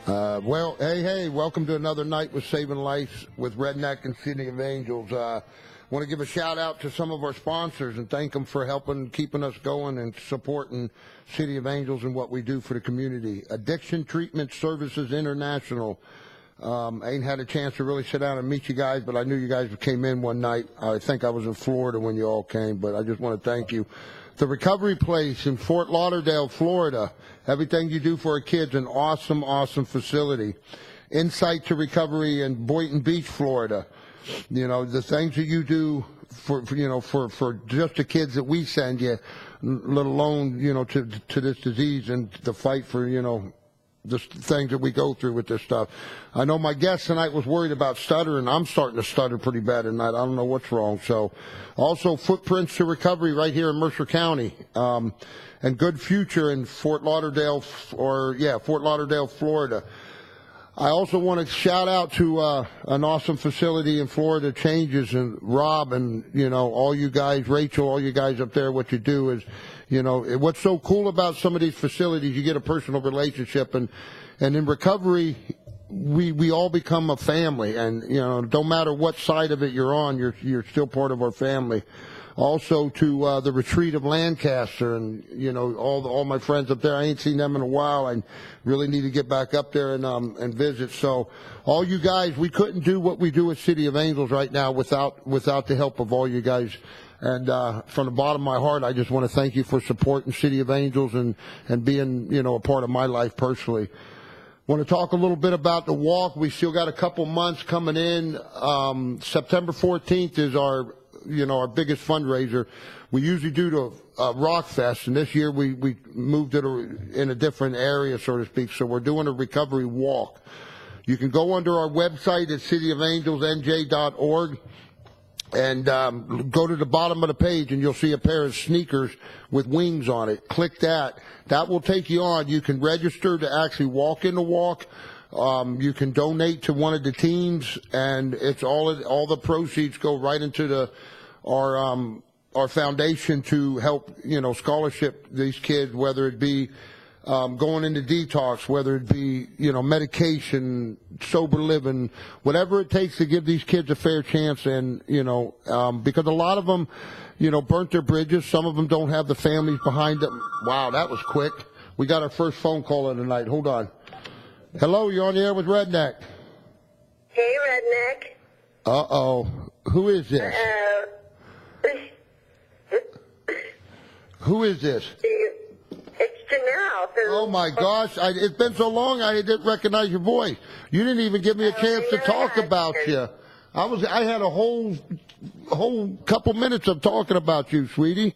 Well, hey, welcome to another night with Saving Lives with Redneck and City of Angels. Want to give a shout out to some of our sponsors and thank them for helping, keeping us going and supporting City of Angels and what we do for the community. Addiction Treatment Services International. I ain't had a chance to really sit down and meet you guys, but I knew you guys came in one night. I think I was in Florida when you all came, but I just want to thank you. The Recovery Place in Fort Lauderdale, Florida. Everything you do for our kids, an awesome, awesome facility. Insight to Recovery in Boynton Beach, Florida. You know, the things that you do for just the kids that we send you, let alone, to this disease and the fight for, the things that we go through with this stuff. I know my guest tonight was worried about stuttering. I'm starting to stutter pretty bad tonight. I don't know what's wrong. So, also Footprints to Recovery right here in Mercer County, and Good Future in Fort Lauderdale, Florida. I also want to shout out to an awesome facility in Florida, Changes, and Rob, and all you guys, Rachel, all you guys up there. What you do is, what's so cool about some of these facilities, you get a personal relationship, and in recovery, we all become a family, and don't matter what side of it you're on, you're still part of our family. Also to the Retreat of Lancaster, and all my friends up there. I ain't seen them in a while. I really need to get back up there and visit. So all you guys, we couldn't do what we do at City of Angels right now without the help of all you guys. And from the bottom of my heart, I just want to thank you for supporting City of Angels and being a part of my life personally. Want to talk a little bit about the walk. We still got a couple months coming in. September 14th is our biggest fundraiser. We usually do the Rock Fest, and this year we moved it in a different area, so to speak. So we're doing a recovery walk. You can go under our website at cityofangelsnj.org and go to the bottom of the page, and you'll see a pair of sneakers with wings on it. Click that. That will take you on. You can register to actually walk in the walk. You can donate to one of the teams, and it's all the proceeds go right into our foundation to help scholarship these kids, whether it be going into detox, whether it be medication, sober living, whatever it takes to give these kids a fair chance. And because a lot of them burnt their bridges, some of them don't have the families behind them. Wow, that was quick. We got our first phone call of the night. Hold on. Hello, you're on the air with Redneck. Hey, Redneck. Uh-oh. Who is this? Uh-oh. Who is this? It's Janelle. Oh, my gosh. It's been so long I didn't recognize your voice. You didn't even give me a chance to talk about you. I had a whole couple minutes of talking about you, sweetie.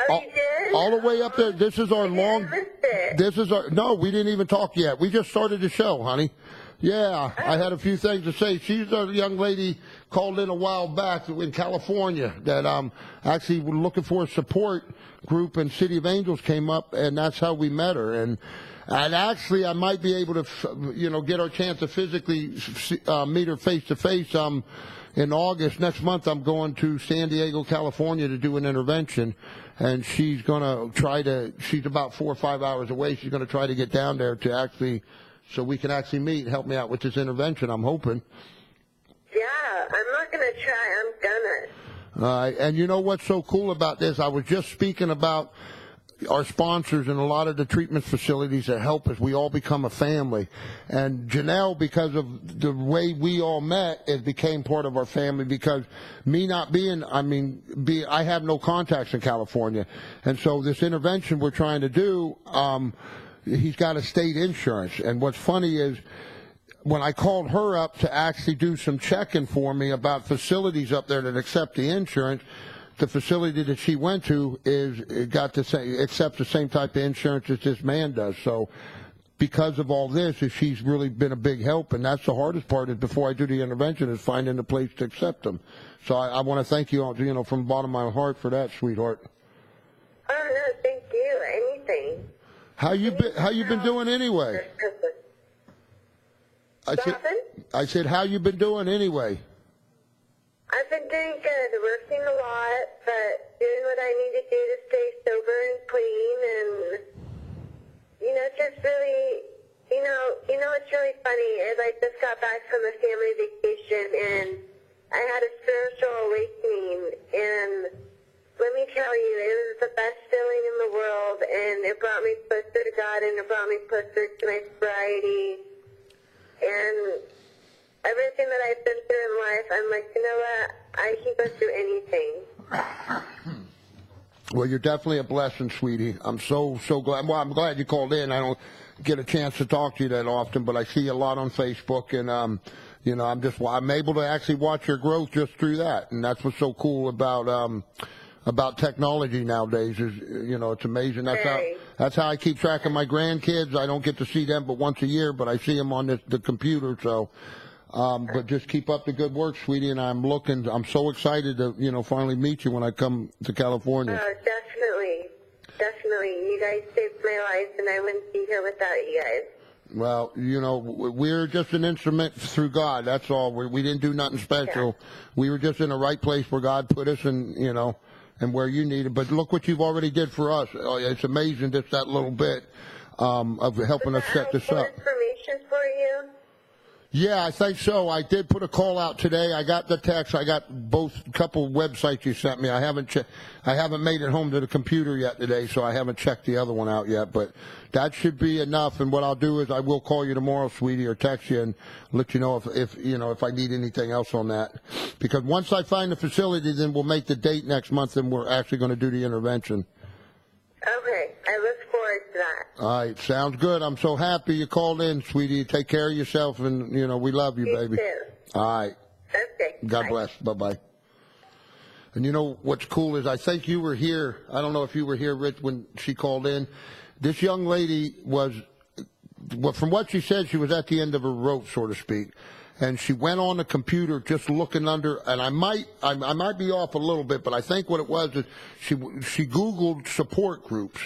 Oh, you did? All the way up there. This is our no, we didn't even talk yet. We just started the show, honey. Yeah, I had a few things to say. She's a young lady called in a while back in California that actually were looking for a support group, and City of Angels came up, and that's how we met her. And actually, I might be able to, get our chance to physically meet her face to face. In August next month, I'm going to San Diego, California, to do an intervention, and she's going to she's about 4 or 5 hours away. She's going to try to get down there so we can actually meet and help me out with this intervention, I'm hoping. Yeah, I'm not going to try. I'm gonna. And you know what's so cool about this? I was just speaking about our sponsors and a lot of the treatment facilities that help us. We all become a family. And Janelle, because of the way we all met, it became part of our family because me not being, I have no contacts in California. And so this intervention we're trying to do, he's got a state insurance. And what's funny is when I called her up to actually do some checking for me about facilities up there that accept the insurance, the facility that she went to accepts the same type of insurance as this man does. So because of all this, she's really been a big help, and that's the hardest part is before I do the intervention is finding a place to accept them. So I want to thank you, from the bottom of my heart for that, sweetheart. Oh, no, thank you. Anything. How you been doing anyway? I said, how you been doing anyway? I've been doing good, working a lot, but doing what I need to do to stay sober and clean, and just really, brought me closer to God, and it brought me closer to my sobriety. And everything that I've been through in life, I'm like, you know what? I can go through anything. Well, you're definitely a blessing, sweetie. I'm so glad. Well, I'm glad you called in. I don't get a chance to talk to you that often, but I see you a lot on Facebook, and you know, I'm able to actually watch your growth just through that, and that's what's so cool about technology nowadays. Is, you know, it's amazing. That's how I keep track of my grandkids. I don't get to see them but once a year, but I see them on the computer. So, but just keep up the good work, sweetie. And I'm so excited to, you know, finally meet you when I come to California. Oh, definitely. You guys saved my life, and I wouldn't be here without you guys. Well, you know, we're just an instrument through God. That's all. We didn't do nothing special. Yeah. We were just in the right place where God put us, and you know, and where you needed. But look what you've already did for us. It's amazing, just that little bit of helping us set this up. Information for you? Yeah, I think so. I did put a call out today. I got the text. I got both couple websites you sent me. I haven't made it home to the computer yet today, so I haven't checked the other one out yet. But that should be enough. And what I'll do is I will call you tomorrow, sweetie, or text you and let you know if I need anything else on that. Because once I find the facility, then we'll make the date next month, and we're actually going to do the intervention. Okay, I look forward to that. All right, sounds good. I'm so happy you called in, sweetie. Take care of yourself, and, you know, we love you, baby. Too. All right. Okay. God bless. Bye-bye. And you know what's cool is I think you were here. I don't know if you were here, Rich, when she called in. This young lady was, well, from what she said, she was at the end of her rope, so to speak. And she went on the computer just looking under, and I might be off a little bit, but I think what it was is she Googled support groups.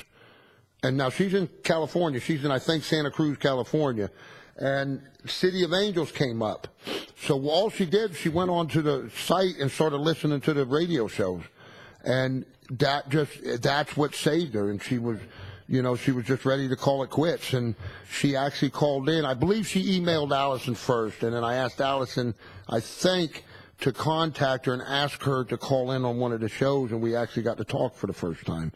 And now she's in California. She's in, I think, Santa Cruz, California. And City of Angels came up. So all she did, she went onto the site and started listening to the radio shows. And that's what saved her. And she was, you know, she was just ready to call it quits. And she actually called in. I believe she emailed Allison first. And then I asked Allison, I think, to contact her and ask her to call in on one of the shows. And we actually got to talk for the first time.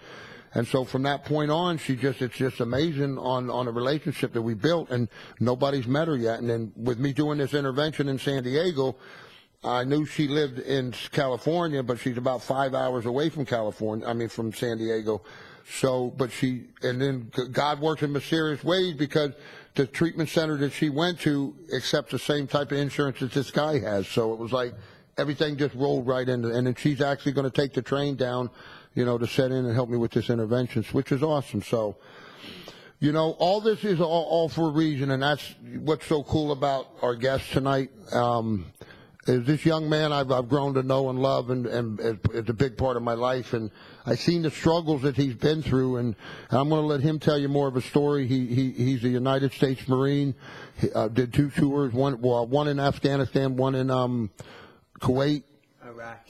And so from that point on, it's just amazing on a relationship that we built, and nobody's met her yet. And then with me doing this intervention in San Diego, I knew she lived in California, but she's about 5 hours away from from San Diego. So, and then God works in mysterious ways, because the treatment center that she went to accepts the same type of insurance that this guy has. So it was like everything just rolled right into, and then she's actually going to take the train down, you know, to set in and help me with this intervention, which is awesome. So, you know, all this is all for a reason, and that's what's so cool about our guest tonight. Is this young man I've grown to know and love, and it's a big part of my life, and I've seen the struggles that he's been through, and I'm going to let him tell you more of a story. He's a United States Marine. He did 2 tours, one in Afghanistan, one in Kuwait,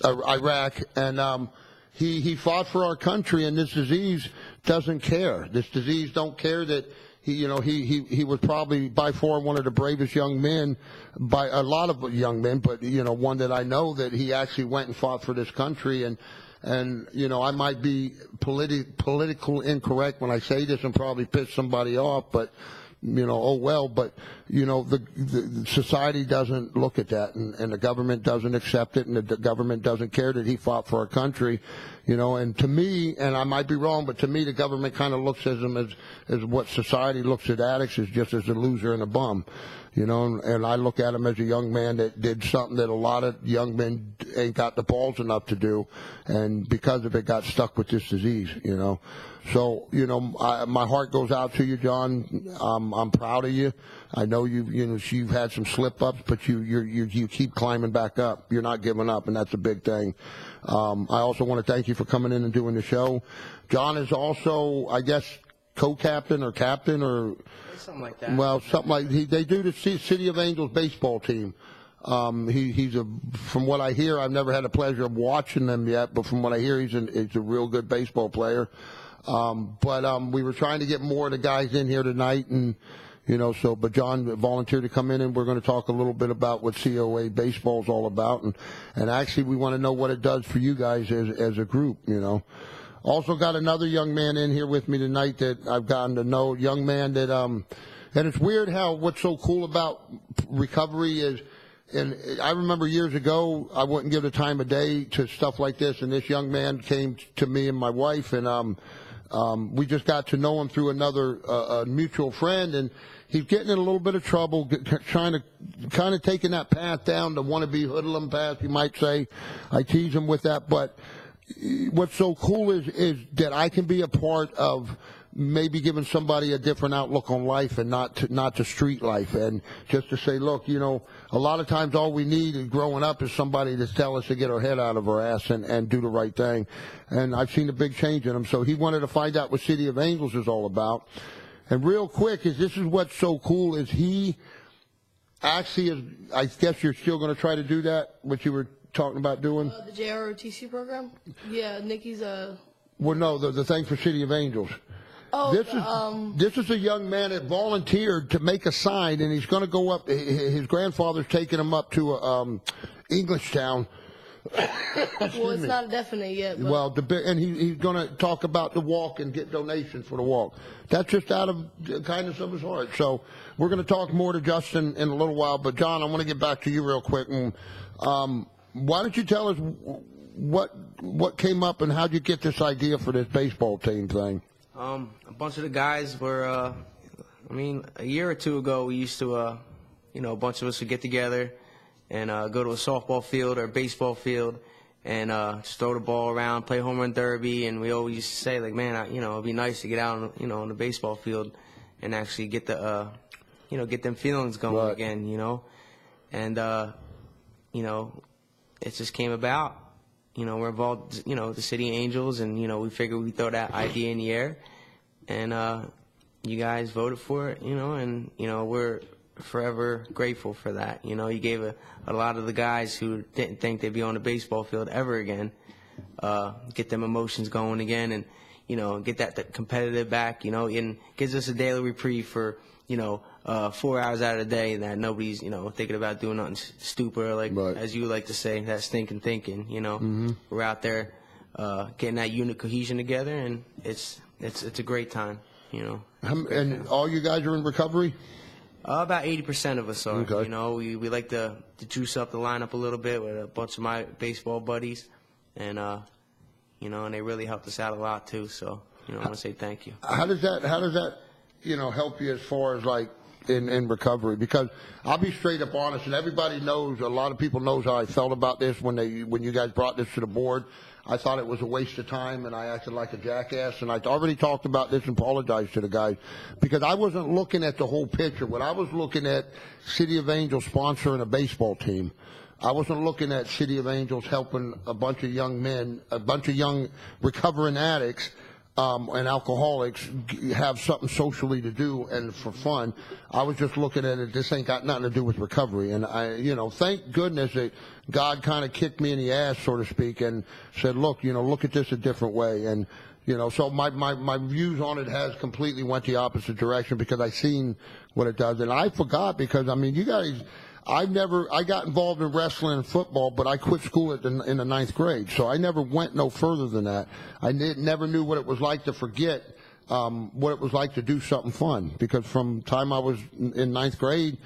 Iraq, and he fought for our country, and this disease doesn't care. This disease don't care that he was probably by far one of the bravest young men, by a lot of young men, but, you know, one that I know that he actually went and fought for this country. And you know, I might be political incorrect when I say this and probably piss somebody off, but, you know, oh well. But, you know, the society doesn't look at that, and the government doesn't accept it, and the government doesn't care that he fought for our country, you know. And to me, and I might be wrong, but to me, the government kind of looks at him as what society looks at addicts, as just as a loser and a bum, you know. And I look at him as a young man that did something that a lot of young men ain't got the balls enough to do, and because of it, got stuck with this disease, you know. So, you know, my heart goes out to you, John. I'm proud of you. I know you've had some slip ups, but you keep climbing back up. You're not giving up, and that's a big thing. I also want to thank you for coming in and doing the show. John is also, I guess, co-captain or captain or something like that. Well, something like they do the City of Angels baseball team. He's from what I hear, I've never had the pleasure of watching them yet, but from what I hear, he's a real good baseball player. But we were trying to get more of the guys in here tonight, and, you know, but John volunteered to come in, and we're going to talk a little bit about what COA baseball is all about, and actually we want to know what it does for you guys as a group, you know. Also got another young man in here with me tonight that I've gotten to know. Young man that and it's weird how what's so cool about recovery is. And I remember years ago, I wouldn't give the time of day to stuff like this. And this young man came to me and my wife, and we just got to know him through another mutual friend. And he's getting in a little bit of trouble, trying to kind of taking that path down, the wannabe hoodlum path, you might say. I tease him with that. But what's so cool is that I can be a part of maybe giving somebody a different outlook on life and not to street life, and just to say, look, you know, a lot of times all we need growing up is somebody to tell us to get our head out of our ass and do the right thing. And I've seen a big change in him. So he wanted to find out what City of Angels is all about. And real quick, this is what's so cool is he actually is, I guess you're still going to try to do that, what you were talking about doing? The JROTC program? Yeah, Nikki's Well, no, the thing for City of Angels. Oh, this is a young man that volunteered to make a sign, and he's going to go up. His grandfather's taking him up to Englishtown. Well, it's not definite yet. But. Well, and he's going to talk about the walk and get donations for the walk. That's just out of the kindness of his heart. So we're going to talk more to Justin in a little while. But, John, I want to get back to you real quick. And, why don't you tell us what came up and how'd you get this idea for this baseball team thing? A bunch of the guys were, a year or two ago, we used to, a bunch of us would get together and go to a softball field or a baseball field and just throw the ball around, play home run derby. And we always used to say, like, man, it'd be nice to get out, on the baseball field and actually get the, get them feelings going right. again, And, it just came about. We're involved, the City Angels, and, we figured we'd throw that idea in the air. And you guys voted for it, and, we're forever grateful for that. You gave a lot of the guys who didn't think they'd be on the baseball field ever again, get them emotions going again and, get that competitive back, and gives us a daily reprieve for, 4 hours out of the day that nobody's, thinking about doing nothing stupid or like, right. as you like to say, that stinking thinking, Mm-hmm. We're out there, getting that unit cohesion together, and it's a great time, And all you guys are in recovery? About 80% of us are, okay. we like to juice up the lineup a little bit with a bunch of my baseball buddies, and, and they really helped us out a lot too, so, I want to say thank you. How does that help you as far as like in recovery? Because I'll be straight up honest, and everybody knows, a lot of people knows how I felt about this when you guys brought this to the board. I thought it was a waste of time, and I acted like a jackass, and I already talked about this and apologized to the guys because I wasn't looking at the whole picture. When I was looking at City of Angels sponsoring a baseball team, I wasn't looking at City of Angels helping a bunch of young men, a bunch of young recovering addicts and alcoholics have something socially to do and for fun. I was just looking at it, this ain't got nothing to do with recovery. And thank goodness that God kind of kicked me in the ass, so to speak, and said, look, look at this a different way. And, so my views on it has completely went the opposite direction because I seen what it does. And I forgot because, you guys, I got involved in wrestling and football, but I quit school in the 9th grade, so I never went no further than that. I never knew what it was like to forget what it was like to do something fun, because from time I was in 9th grade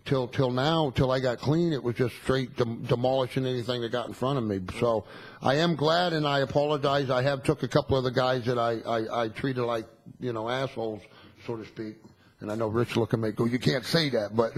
till now, till I got clean, it was just straight demolishing anything that got in front of me. So I am glad, and I apologize. I have took a couple of the guys that I treated like, assholes, so to speak. And I know Rich looking at me go, you can't say that, but...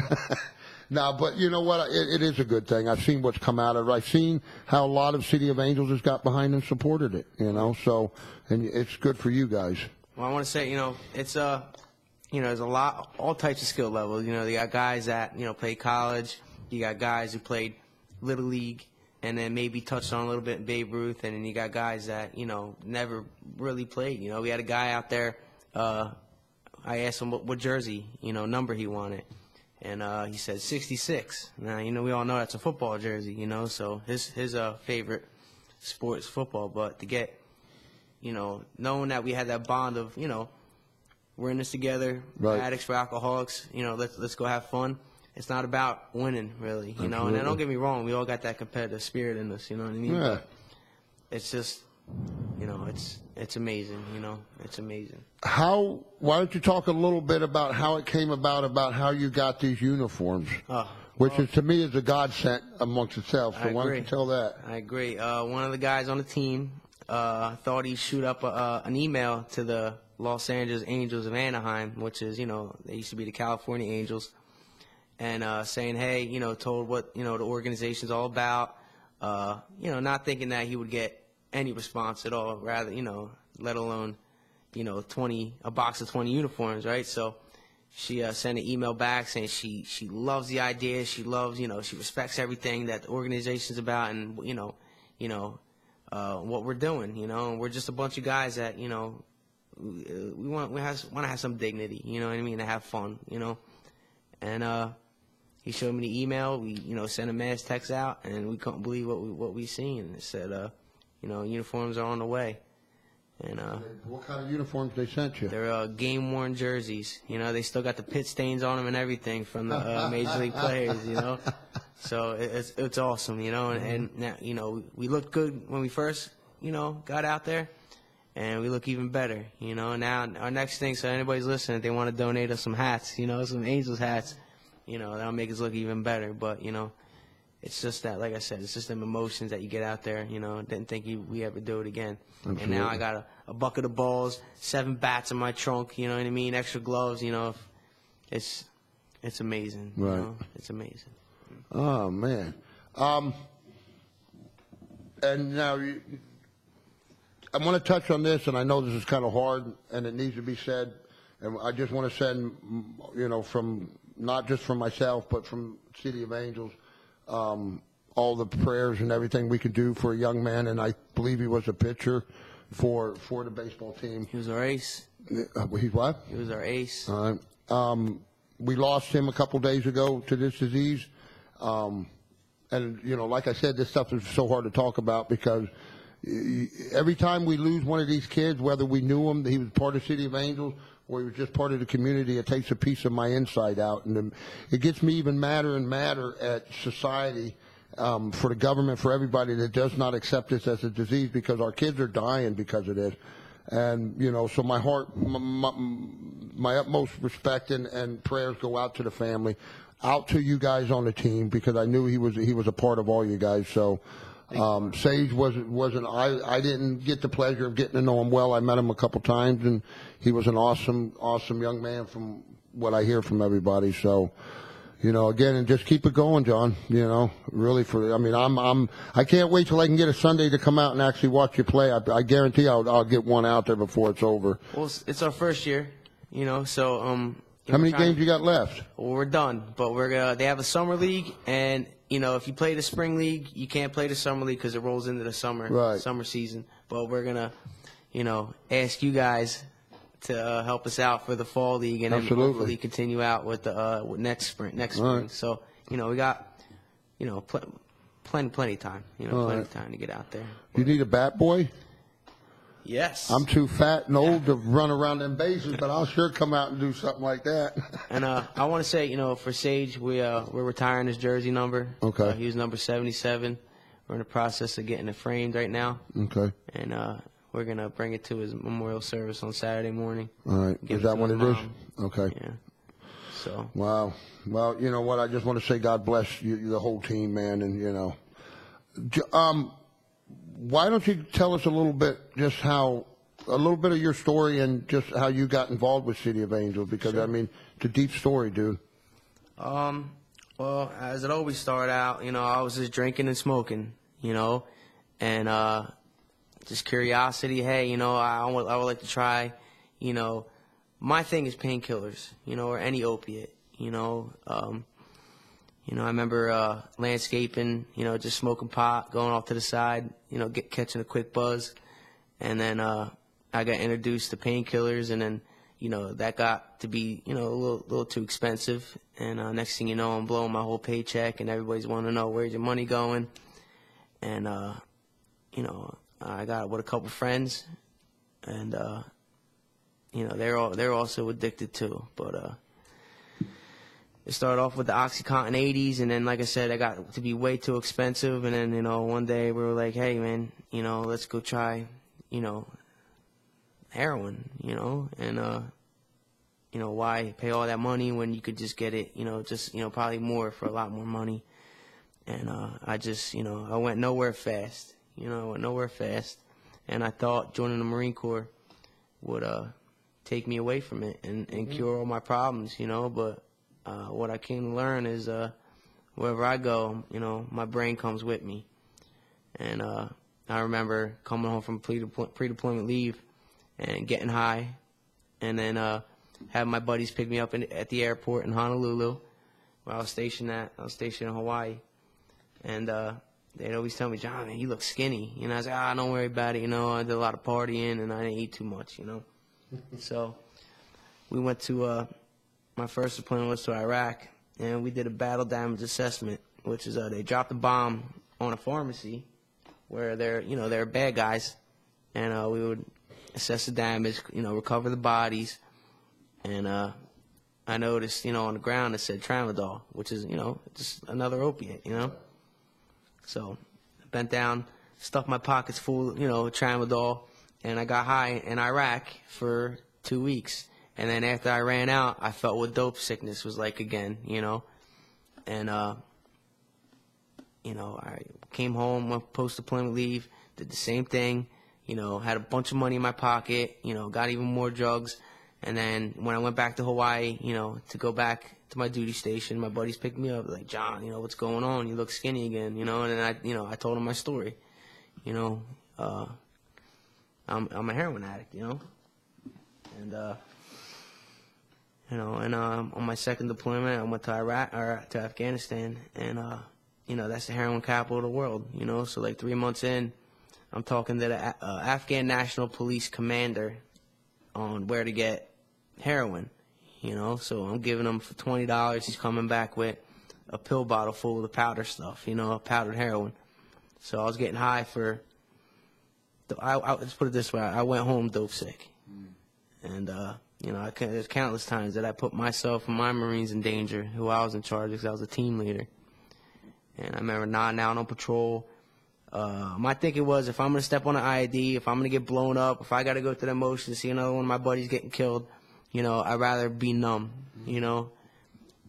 No, but you know what? It is a good thing. I've seen what's come out of it. I've seen how a lot of City of Angels has got behind and supported it, so, and it's good for you guys. Well, I want to say, it's, there's a lot, all types of skill levels. You got guys that, play college. You got guys who played Little League and then maybe touched on a little bit in Babe Ruth. And then you got guys that, never really played. We had a guy out there, I asked him what jersey, number he wanted. And he said 66. Now, we all know that's a football jersey, so his favorite sport is football. But to get, knowing that we had that bond of, we're in this together, right. Addicts for alcoholics, let's go have fun. It's not about winning, really, And then don't get me wrong, we all got that competitive spirit in us, you know what I mean? Yeah. But it's just, you know, it's amazing. You know, it's amazing. Why don't you talk a little bit about how it came about how you got these uniforms? Which is, to me, is a godsend amongst itself. So why don't you tell that? I agree. One of the guys on the team thought he'd shoot up an email to the Los Angeles Angels of Anaheim, which is, you know, they used to be the California Angels, and saying, hey, you know, told what, you know, the organization's all about, you know, not thinking that he would get any response at all, rather, you know, let alone, you know, a box of 20 uniforms, right? So she sent an email back saying she loves the idea, she loves, you know, she respects everything that the organization's about, and you know, what we're doing, you know, and we're just a bunch of guys that, you know, we want to have some dignity, you know what I mean, to have fun, you know, and he showed me the email, we, you know, sent a mass text out, and we couldn't believe what we seen, and it said, you know, uniforms are on the way. And what kind of uniforms they sent you? They're game-worn jerseys. You know, they still got the pit stains on them and everything from the Major League players, you know. So it's awesome, you know. And now, you know, we looked good when we first, you know, got out there, and we look even better, you know. Now our next thing, so anybody's listening, if they want to donate us some hats, you know, some Angels hats, you know, that'll make us look even better. But, you know, it's just that, like I said, it's just them emotions that you get out there, you know. Didn't think we ever do it again. Absolutely. And now I got a bucket of balls, 7 bats in my trunk, you know what I mean, extra gloves, you know. It's amazing. Right. You know? It's amazing. Oh, man. And now I want to touch on this, and I know this is kind of hard, and it needs to be said. And I just want to send, you know, from not just from myself, but from City of Angels, all the prayers and everything we could do for a young man, and I believe he was a pitcher for the baseball team. He was our ace. He's what? He was our ace. All right. We lost him a couple days ago to this disease. And, you know, like I said, this stuff is so hard to talk about because every time we lose one of these kids, whether we knew him, he was part of City of Angels, or he was just part of the community, it takes a piece of my inside out. And it gets me even madder and madder at society, for the government, for everybody that does not accept this as a disease, because our kids are dying because of this. And, you know, so my heart, my utmost respect and prayers go out to the family, out to you guys on the team, because I knew he was a part of all you guys. So Sage wasn't I didn't get the pleasure of getting to know him well. I met him a couple times, and he was an awesome young man from what I hear from everybody. So, you know, again, and just keep it going, John. You know, really, I can't wait till I can get a Sunday to come out and actually watch you play. I guarantee I'll get one out there before it's over. Well, it's our first year, you know, so how many games you got left? Well, we're done, but they have a summer league, and you know, if you play the spring league, you can't play the summer league because it rolls into the summer season. But we're gonna, you know, ask you guys to help us out for the fall league, and then hopefully continue out with the next spring. Right. So, you know, we got, you know, plenty of time. You know, plenty of time to get out there. You need a bat boy? Yes. I'm too fat and old to run around them bases, but I'll sure come out and do something like that. And I want to say, you know, for Sage, we're retiring his jersey number. Okay. He was number 77. We're in the process of getting it framed right now. Okay. And we're going to bring it to his memorial service on Saturday morning. All right. Is that what it is? Okay. Yeah. So. Wow. Well, you know what? I just want to say God bless you, the whole team, man, and, you know. Why don't you tell us a little bit of your story and just how you got involved with City of Angels? Because, sure. I mean, it's a deep story, dude. Well, as it always started out, you know, I was just drinking and smoking, you know, and just curiosity. Hey, you know, I would like to try, you know, my thing is painkillers, you know, or any opiate, you know. You know, I remember landscaping, you know, just smoking pot, going off to the side, you know, catching a quick buzz. And then I got introduced to painkillers, and then, you know, that got to be, you know, a little too expensive. And next thing you know, I'm blowing my whole paycheck, and everybody's wanting to know, where's your money going? And, you know, I got with a couple friends, and, you know, they're also addicted too. But it started off with the OxyContin 80s, and then, like I said, it got to be way too expensive. And then, you know, one day we were like, hey, man, you know, let's go try heroin, and why pay all that money when you could just get it, probably more for a lot more money. And I just, I went nowhere fast, and I thought joining the Marine Corps would take me away from it and cure all my problems, but what I came to learn is wherever I go, my brain comes with me. And I remember coming home from pre-deployment leave and getting high, and then having my buddies pick me up at the airport in Honolulu, where I was stationed at. I was stationed in Hawaii, and they'd always tell me, "John, man, you look skinny." I was like, don't worry about it. I did a lot of partying, and I didn't eat too much, So we went to my first deployment was to Iraq, and we did a battle damage assessment, which is they dropped a bomb on a pharmacy where they're bad guys, and we would assess the damage, recover the bodies, and I noticed, on the ground it said tramadol, which is, just another opiate, So I bent down, stuffed my pockets full, of tramadol, and I got high in Iraq for 2 weeks. And then after I ran out, I felt what dope sickness was like again, And, I came home, went post-deployment leave, did the same thing, had a bunch of money in my pocket, got even more drugs. And then when I went back to Hawaii, to go back to my duty station, my buddies picked me up, like, "John, what's going on? You look skinny again," and then I told them my story. I'm a heroin addict, and on my second deployment, I went to Iraq or to Afghanistan, and that's the heroin capital of the world, So like 3 months in, I'm talking to the Afghan National Police commander on where to get heroin, So I'm giving him for $20. He's coming back with a pill bottle full of the powder stuff, powdered heroin. So I was getting high for. Let's put it this way: I went home dope sick, and there's countless times that I put myself and my Marines in danger, who I was in charge of, because I was a team leader. And I remember nodding out on patrol. My thinking was, if I'm going to step on an IED, if I'm going to get blown up, if I got to go through the motions to see another one of my buddies getting killed, I'd rather be numb,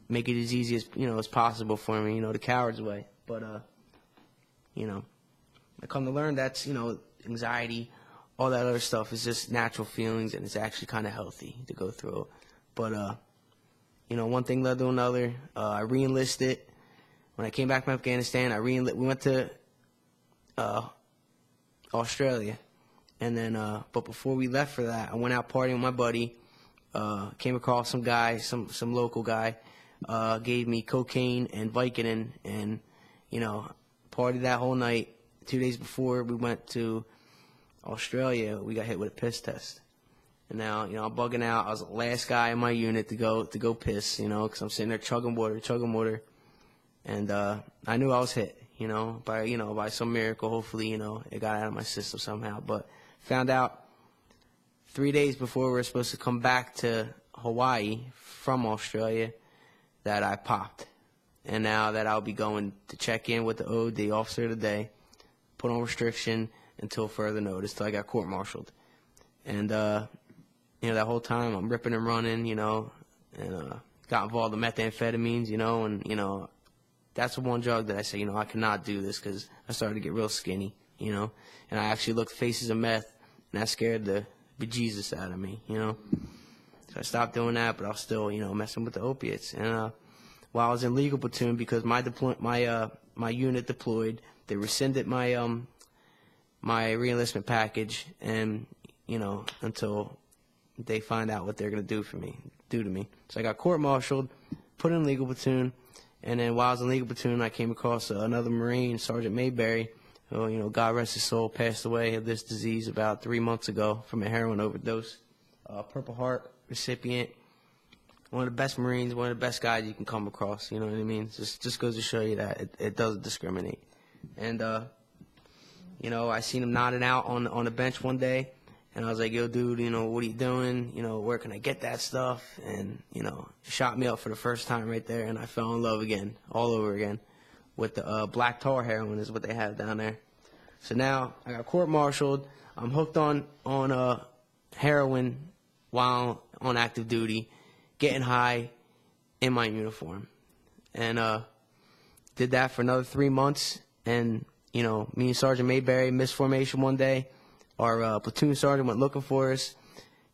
make it as easy as, as possible for me, the coward's way. But, I come to learn that's, anxiety, all that other stuff is just natural feelings, and it's actually kind of healthy to go through it. But, one thing led to another. I re-enlisted. When I came back from Afghanistan, we went to Australia, and then but before we left for that, I went out partying with my buddy. Came across some guy, some local guy, gave me cocaine and Vicodin, and partied that whole night. 2 days before we went to Australia, we got hit with a piss test, and now I'm bugging out. I was the last guy in my unit to go piss, because I'm sitting there chugging water. And I knew I was hit, by some miracle. Hopefully, it got out of my system somehow. But found out 3 days before we were supposed to come back to Hawaii from Australia that I popped. And now that I'll be going to check in with the OD, officer of the day, put on restriction until further notice, till I got court-martialed. And, that whole time I'm ripping and running, and got involved in methamphetamines, and, that's the one drug that I say, I cannot do this, because I started to get real skinny, and I actually looked faces of meth, and that scared the bejesus out of me, So I stopped doing that, but I was still, messing with the opiates. And while I was in legal platoon, because my unit deployed, they rescinded my my re-enlistment package, and until they find out what they're gonna do to me. So I got court-martialed, put in legal platoon. And then while I was in legal platoon, I came across another Marine, Sergeant Mayberry, who, God rest his soul, passed away of this disease about 3 months ago from a heroin overdose. Purple Heart recipient. One of the best Marines, one of the best guys you can come across, you know what I mean? Just goes to show you that it doesn't discriminate. And, I seen him nodding out on the bench one day. And I was like, "Yo, dude, what are you doing? Where can I get that stuff?" And, shot me up for the first time right there, and I fell in love again, all over again, with the black tar heroin is what they have down there. So now I got court-martialed. I'm hooked on heroin while on active duty, getting high in my uniform, and did that for another 3 months. And me and Sergeant Mayberry missed formation one day. Our platoon sergeant went looking for us,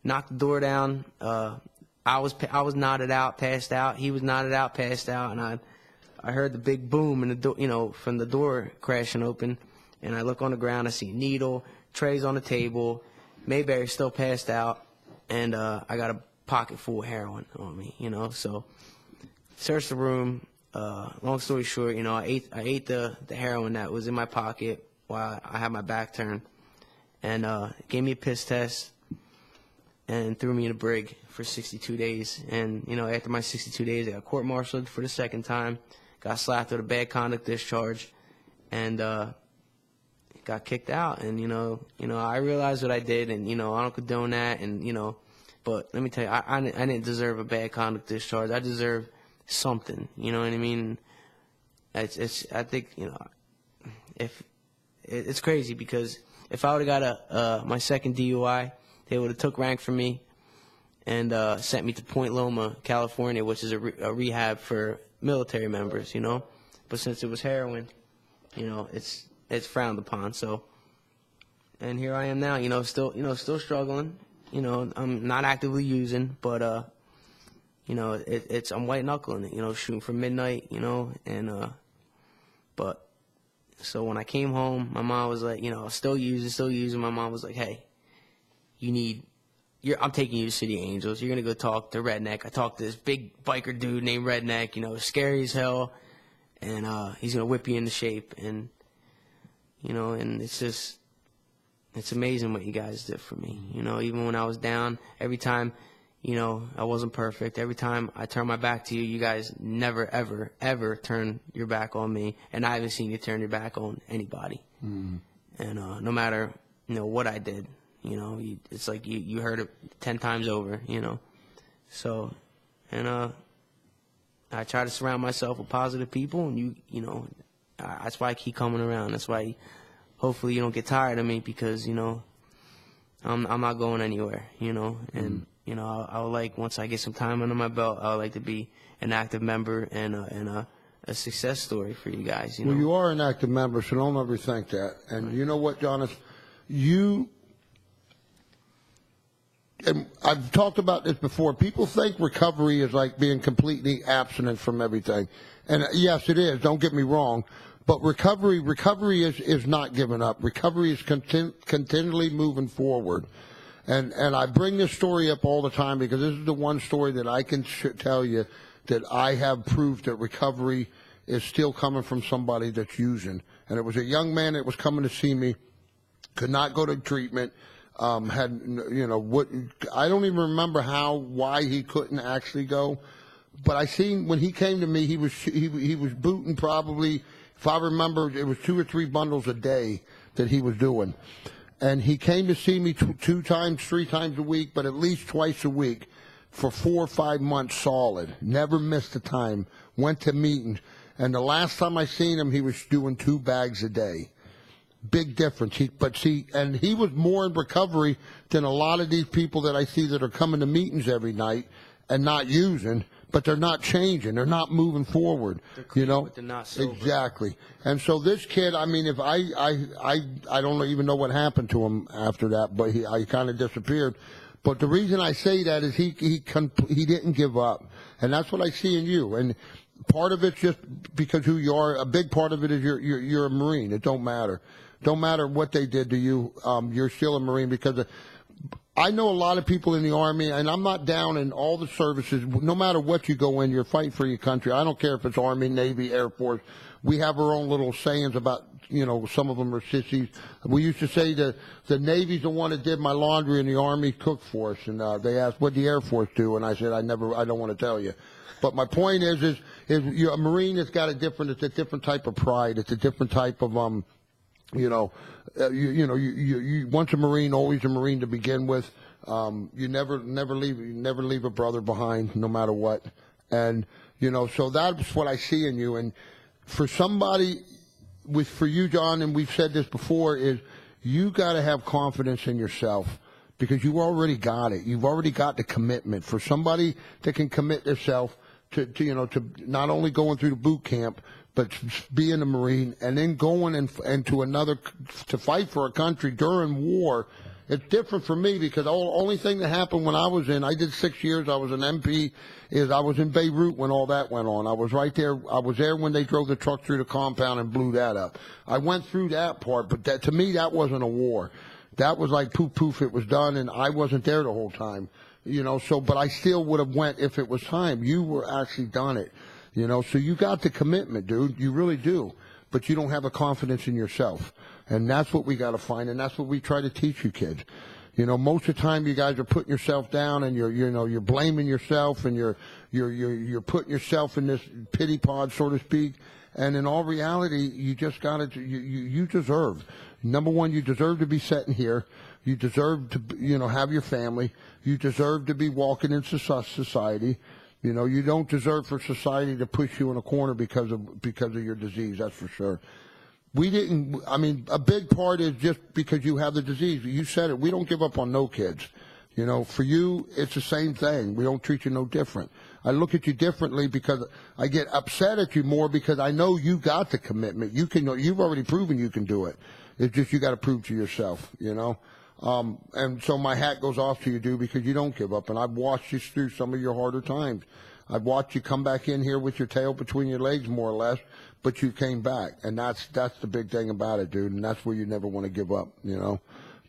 knocked the door down. I was nodded out, passed out. He was nodded out, passed out, and I heard the big boom in the door, from the door crashing open. And I look on the ground, I see a needle, trays on the table, Mayberry's still passed out, and I got a pocket full of heroin on me, So searched the room. Long story short, I ate the heroin that was in my pocket while I had my back turned, and gave me a piss test and threw me in a brig for 62 days. And after my 62 days, I got court-martialed for the second time, got slapped with a bad conduct discharge, and got kicked out. And I realized what I did, and I don't condone that, and but let me tell you, I didn't deserve a bad conduct discharge. I deserve something, you know what I mean? I think if it's crazy, because if I would have got my second DUI, they would have took rank from me and sent me to Point Loma, California, which is a rehab for military members, But since it was heroin, it's frowned upon. So, and here I am now, still struggling. I'm not actively using, but I'm white knuckling it, shooting for midnight, and but so when I came home, my mom was like, still using. My mom was like, hey, I'm taking you to City Angels. You're gonna go talk to Redneck. I talked to this big biker dude named Redneck, scary as hell, and he's gonna whip you into shape. And and it's amazing what you guys did for me. Even when I was down, every time, I wasn't perfect. Every time I turned my back to you, you guys never, ever, ever turn your back on me, and I haven't seen you turn your back on anybody. Mm-hmm. And no matter what I did, it's like you heard it 10 times over. So, and I try to surround myself with positive people, and that's why I keep coming around. That's why, hopefully, you don't get tired of me, because I'm not going anywhere. And I would like, once I get some time under my belt, I would like to be an active member and a success story for you guys. Well, you are an active member, so don't ever think that. And right. You know what, Jonas, and I've talked about this before. People think recovery is like being completely abstinent from everything. And yes, it is. Don't get me wrong. But recovery is not giving up. Recovery is continually moving forward. And I bring this story up all the time because this is the one story that I can tell you that I have proof that recovery is still coming from somebody that's using. And it was a young man that was coming to see me, could not go to treatment, had, I don't even remember why he couldn't actually go. But I seen when he came to me, he was booting probably, if I remember, it was 2 or 3 bundles a day that he was doing. And he came to see me 2 times, 3 times a week, but at least twice a week for 4 or 5 months solid. Never missed a time. Went to meetings. And the last time I seen him, he was doing 2 bags a day. Big difference. And he was more in recovery than a lot of these people that I see that are coming to meetings every night and not using, but they're not changing. They're not moving forward. They're clean, but they're not sober. Exactly. And so this kid, I mean, if I don't even know what happened to him after that, but he kind of disappeared. But the reason I say that is he didn't give up, and that's what I see in you. And part of it's just because who you are. A big part of it is you're a Marine. It don't matter. Don't matter what they did to you. You're still a Marine, because I know a lot of people in the Army, and I'm not down in all the services. No matter what you go in, you're fighting for your country. I don't care if it's Army, Navy, Air Force. We have our own little sayings about, some of them are sissies. We used to say that the Navy's the one that did my laundry and the Army cooked for us. And they asked, what'd the Air Force do? And I said, I don't want to tell you. But my point is you're a Marine that's got it's a different type of pride. It's a different type of, you once a Marine, always a Marine to begin with. You never leave a brother behind, no matter what. And so that's what I see in you. And for somebody, for you, John, and we've said this before, is you got to have confidence in yourself because you already got it. You've already got the commitment. For somebody that can commit themselves to not only going through the boot camp, but being a Marine and then going into another to fight for a country during war. It's different for me because the only thing that happened when I was I did 6 years, I was an MP, is I was in Beirut when all that went on. I was right there. I was there when they drove the truck through the compound and blew that up. I went through that part, but to me, that wasn't a war. That was like poof, poof, it was done, and I wasn't there the whole time. But I still would have went if it was time. You were actually done it. So you got the commitment, dude. You really do. But you don't have a confidence in yourself. And that's what we got to find, and that's what we try to teach you kids. Most of the time you guys are putting yourself down and you're blaming yourself and you're putting yourself in this pity pod, so to speak. And in all reality, you just got to, you deserve. Number one, you deserve to be sitting here. You deserve to, have your family. You deserve to be walking in society. You don't deserve for society to push you in a corner because of your disease. That's for sure. A big part is just because you have the disease. You said it. We don't give up on no kids. For you, it's the same thing. We don't treat you no different. I look at you differently because I get upset at you more because I know you got the commitment. You've already proven you can do it. It's just you got to prove to yourself, And so my hat goes off to you, dude, because you don't give up. And I've watched you through some of your harder times. I've watched you come back in here with your tail between your legs, more or less, but you came back. And that's the big thing about it, dude. And that's where you never want to give up, You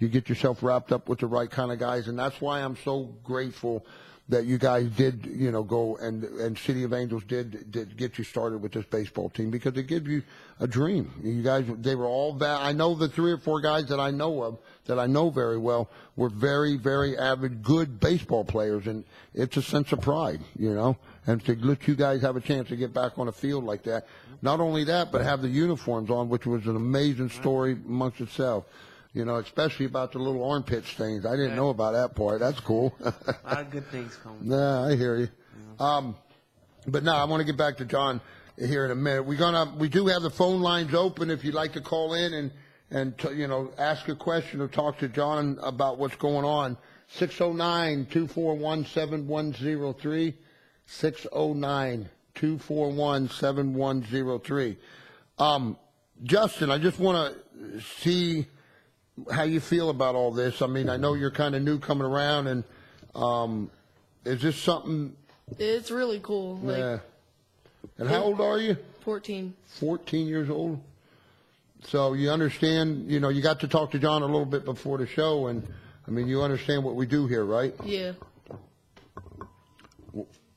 get yourself wrapped up with the right kind of guys. And that's why I'm so grateful that you guys did, go and City of Angels did get you started with this baseball team because it gives you a dream. You guys, they were all I know the 3 or 4 guys that I know of, that I know very well, were very, very avid, good baseball players, and it's a sense of pride, and to let you guys have a chance to get back on a field like that. Not only that, but have the uniforms on, which was an amazing story amongst itself. Especially about the little armpit stains. I didn't know about that part. That's cool. A lot of good things coming. Yeah, I hear you. But no, I want to get back to John here in a minute. We do have the phone lines open if you'd like to call in and ask a question or talk to John about what's going on. 609-241-7103. 609-241-7103. Justin, I just want to see how you feel about all this. I mean, I know you're kind of new coming around, and is this something? It's really cool. Yeah. And how old are you? 14. 14 years old. So you understand, you got to talk to John a little bit before the show, and I mean, you understand what we do here, right? Yeah.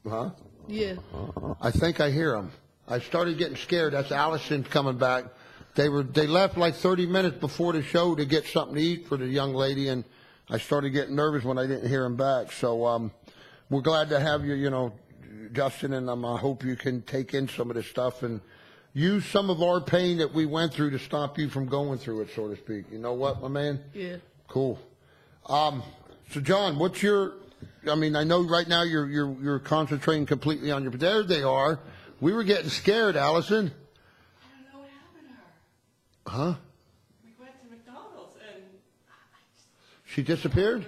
Huh? Yeah. I think I hear him. I started getting scared. That's Allison coming back. They left like 30 minutes before the show to get something to eat for the young lady, and I started getting nervous when I didn't hear him back. So we're glad to have you, Justin, and I hope you can take in some of this stuff and use some of our pain that we went through to stop you from going through it, so to speak. You know what, my man? Yeah. Cool. So John, what's your? I mean, I know right now you're concentrating completely on your. There they are. We were getting scared, Allison. Huh? We went to McDonald's and she disappeared?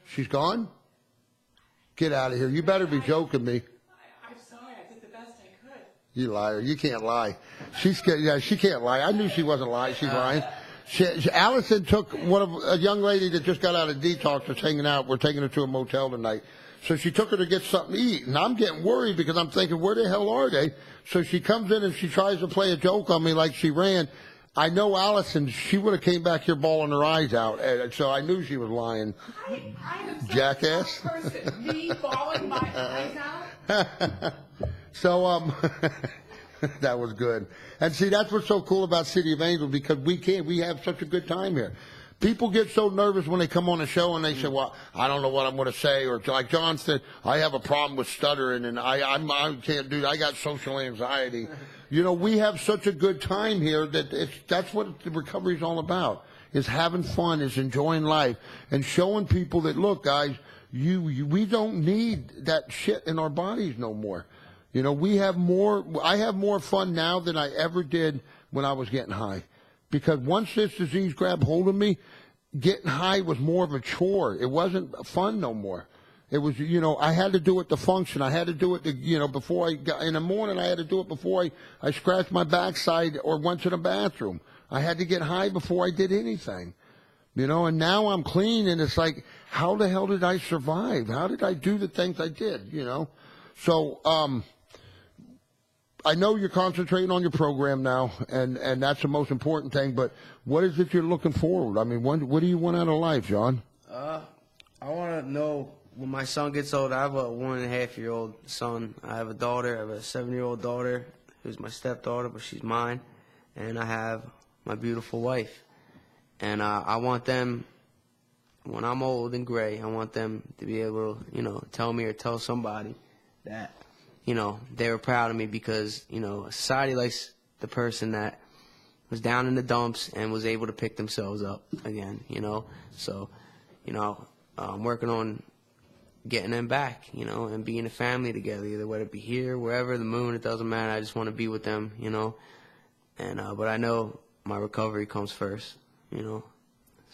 She's gone? Get out of here. You better be joking me. I'm sorry. I did the best I could. You liar. You can't lie. She can't lie. I knew she wasn't lying. She's lying. Allison took a young lady that just got out of detox that's hanging out. We're taking her to a motel tonight. So she took her to get something to eat. And I'm getting worried because I'm thinking, where the hell are they? So she comes in and she tries to play a joke on me like she ran. I know Allison, she would have came back here bawling her eyes out. And so I knew she was lying. I am such Jackass. a tough person. Me bawling my eyes out? So, that was good. And see, that's what's so cool about City of Angels because we have such a good time here. People get so nervous when they come on the show and they say, well, I don't know what I'm going to say. Or like John said, I have a problem with stuttering and I can't do that. I got social anxiety. We have such a good time here that that's what the recovery is all about, is having fun, is enjoying life and showing people that, look, guys, we don't need that shit in our bodies no more. I have more fun now than I ever did when I was getting high. because once this disease grabbed hold of me, getting high was more of a chore. It wasn't fun no more. It was, I had to do it to function. I had to do it to, before I got, in the morning, I had to do it before I scratched my backside or went to the bathroom. I had to get high before I did anything, and now I'm clean, and it's like, how the hell did I survive? How did I do the things I did, So, I know you're concentrating on your program now, and that's the most important thing, but what is it you're looking forward? I mean, what do you want out of life, John? I want to know when my son gets old. I have a 1.5-year-old son. I have a daughter. I have a 7-year-old daughter who's my stepdaughter, but she's mine. And I have my beautiful wife. And I want them, when I'm old and gray, I want them to be able to, tell me or tell somebody that, they were proud of me because, society likes the person that was down in the dumps and was able to pick themselves up again, So, I'm working on getting them back, and being a family together, either whether it be here, wherever, the moon, it doesn't matter. I just want to be with them, And, but I know my recovery comes first, So.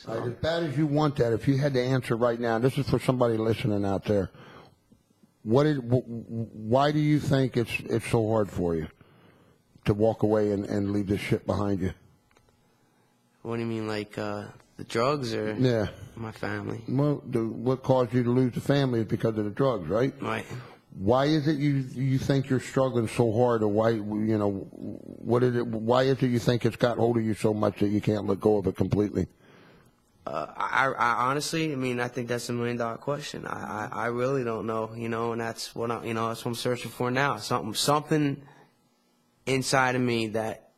Right, as bad as you want that, if you had to answer right now, this is for somebody listening out there. Why do you think it's so hard for you to walk away and leave this shit behind you? What do you mean, like the drugs or my family? Well, what caused you to lose the family is because of the drugs, right? Right. Why is it you think you're struggling so hard, or why Why is it you think it's got hold of you so much that you can't let go of it completely? I honestly, I think that's $1 million question. I really don't know, and that's what that's what I'm searching for now. Something inside of me that,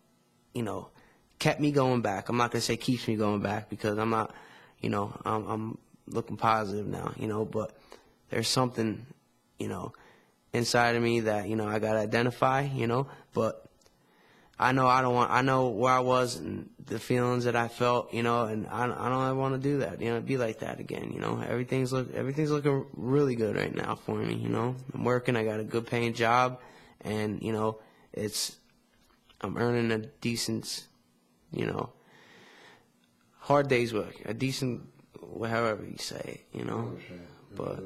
kept me going back. I'm not gonna say keeps me going back because I'm not, I'm looking positive now, but there's something, inside of me that, I gotta identify, but I know where I was and the feelings that I felt, and I don't ever want to do that, be like that again, Everything's looking really good right now for me, I'm working, I got a good paying job, and, I'm earning a decent, hard day's work, a decent, however you say it, but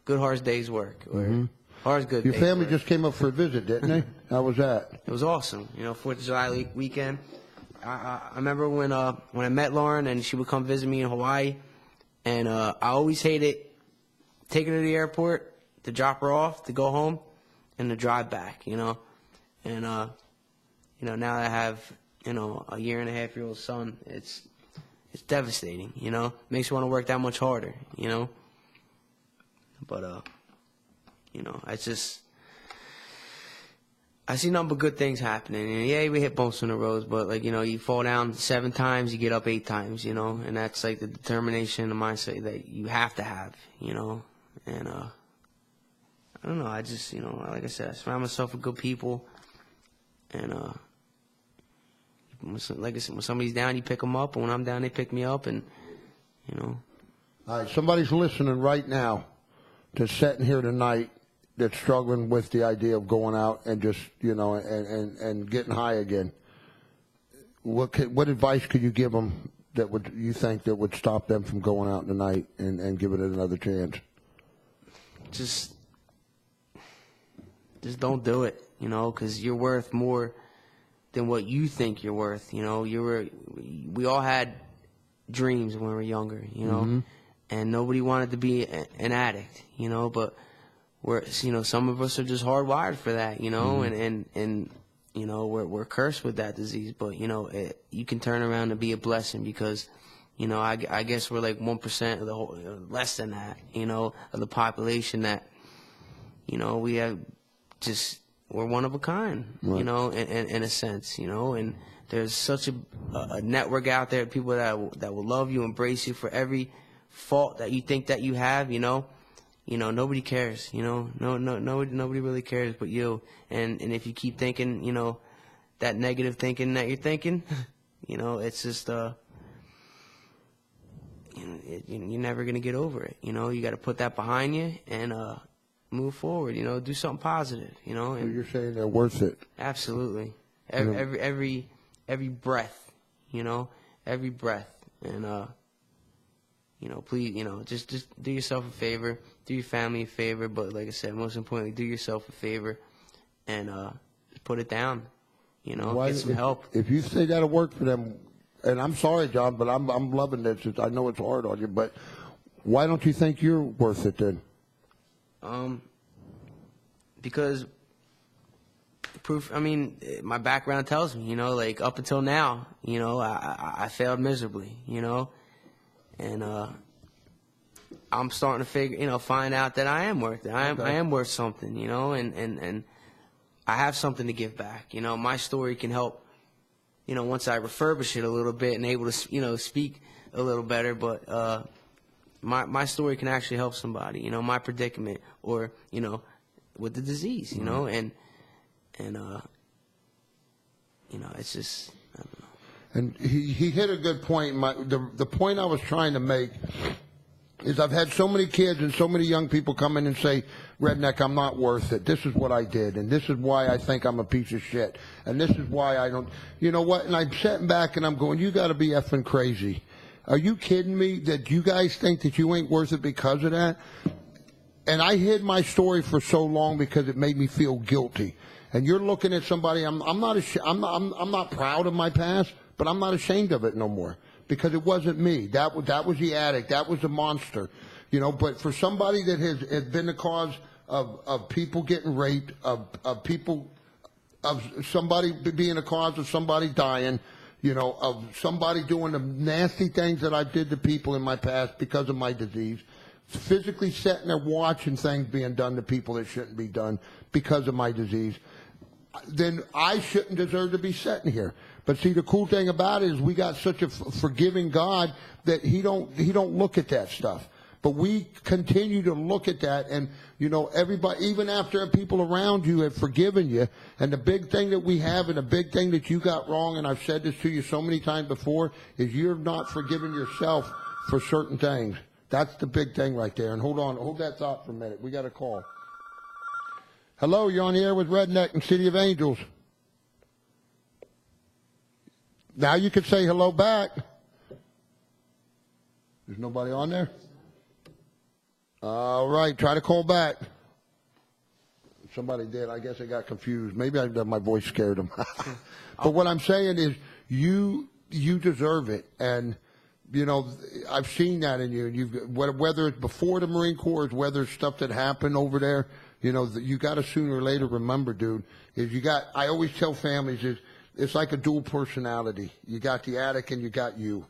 good hard day's work, or hard's good. Your family just came up for a visit, didn't they? How was that? It was awesome. 4th of July weekend. I remember when I met Lauren and she would come visit me in Hawaii, and I always hated taking her to the airport, to drop her off, to go home, and to drive back, And now that I have a 1.5-year-old son, it's devastating, Makes you want to work that much harder, But I see nothing but good things happening. And yeah, we hit bumps in the roads, but you fall down 7 times, you get up 8 times, and that's like the determination and the mindset that you have to have, and I don't know, I just, like I said, I surround myself with good people, and like I said, when somebody's down, you pick them up, and when I'm down, they pick me up, and, All right, somebody's listening right now to sitting here tonight that's struggling with the idea of going out and just, and getting high again. What advice could you give them that would stop them from going out tonight and giving it another chance? Just don't do it, because you're worth more than what you think you're worth. We all had dreams when we were younger, and nobody wanted to be an addict, but some of us are just hardwired for that, and we're cursed with that disease, but you can turn around and be a blessing because, I guess we're like 1% of the whole, less than that, of the population that, we have we're one of a kind, right. In a sense, and there's such a network out there of people that will love you, embrace you for every fault that you think that you have, nobody cares, nobody really cares but you. And if you keep thinking, that negative thinking that you're thinking, it's just, you're never going to get over it. You got to put that behind you and move forward, do something positive, And so you're saying they're worth it. Absolutely. Every breath, every breath. And, please, just do yourself a favor, do your family a favor, but like I said, most importantly, do yourself a favor and put it down, get some help. If you say that'll work for them, and I'm sorry, John, but I'm loving this. I know it's hard on you, but why don't you think you're worth it then? Because proof, my background tells me, like up until now, I failed miserably, and I'm starting to find out that I am worth it. I am worth something, and I have something to give back. My story can help, once I refurbish it a little bit and able to, speak a little better, but my story can actually help somebody, my predicament, or, with the disease, and it's just, I don't know. And he hit a good point. The point I was trying to make is I've had so many kids and so many young people come in and say, Redneck, I'm not worth it. This is what I did, and this is why I think I'm a piece of shit, and this is why I don't, you know what? And I'm sitting back and I'm going, you got to be effing crazy. Are you kidding me that you guys think that you ain't worth it because of that? And I hid my story for so long because it made me feel guilty. And you're looking at somebody. I'm not proud of my past, but I'm not ashamed of it no more because it wasn't me. That was the addict. That was the monster. But for somebody that has been the cause of people getting raped, of somebody being the cause of somebody dying, of somebody doing the nasty things that I did to people in my past because of my disease. Physically sitting there watching things being done to people that shouldn't be done because of my disease, then I shouldn't deserve to be sitting here. But see, the cool thing about it is we got such a forgiving God that he don't look at that stuff. But we continue to look at that, and everybody, even after people around you have forgiven you, and the big thing that we have, and the big thing that you got wrong, and I've said this to you so many times before, is you're not forgiving yourself for certain things. That's the big thing right there. And hold that thought for a minute. We got a call. Hello, you're on the air with Redneck and City of Angels. Now you can say hello back. There's nobody on there? All right, try to call back. Somebody did. I guess I got confused. Maybe my voice scared them. But what I'm saying is you deserve it. And I've seen that in you. Whether it's before the Marine Corps, whether it's stuff that happened over there, you got to sooner or later remember, dude. I always tell families it's like a dual personality. You got the addict and you got you.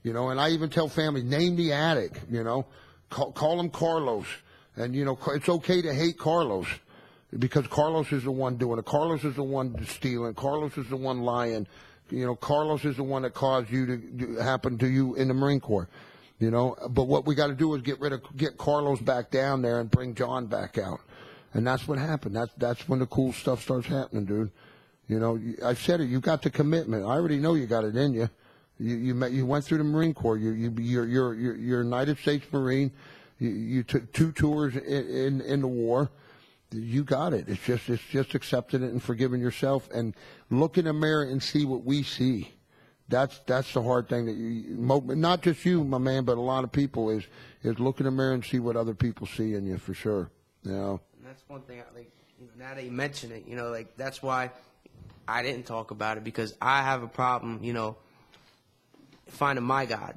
And I even tell families, name the addict. Call him Carlos, and it's okay to hate Carlos because Carlos is the one doing it. Carlos is the one stealing. Carlos is the one lying. Carlos is the one that caused you to happen to you in the Marine Corps, But what we got to do is get Carlos back down there and bring John back out, and that's what happened. That's when the cool stuff starts happening, dude. I said it. You got the commitment. I already know you got it in you. You went through the Marine Corps. You're a United States Marine. You took 2 tours in the war. You got it. It's just accepting it and forgiving yourself and look in the mirror and see what we see. That's the hard thing that not just you, my man, but a lot of people is look in the mirror and see what other people see in you for sure. And that's one thing. Now that you mention it, that's why I didn't talk about it because I have a problem, finding my God,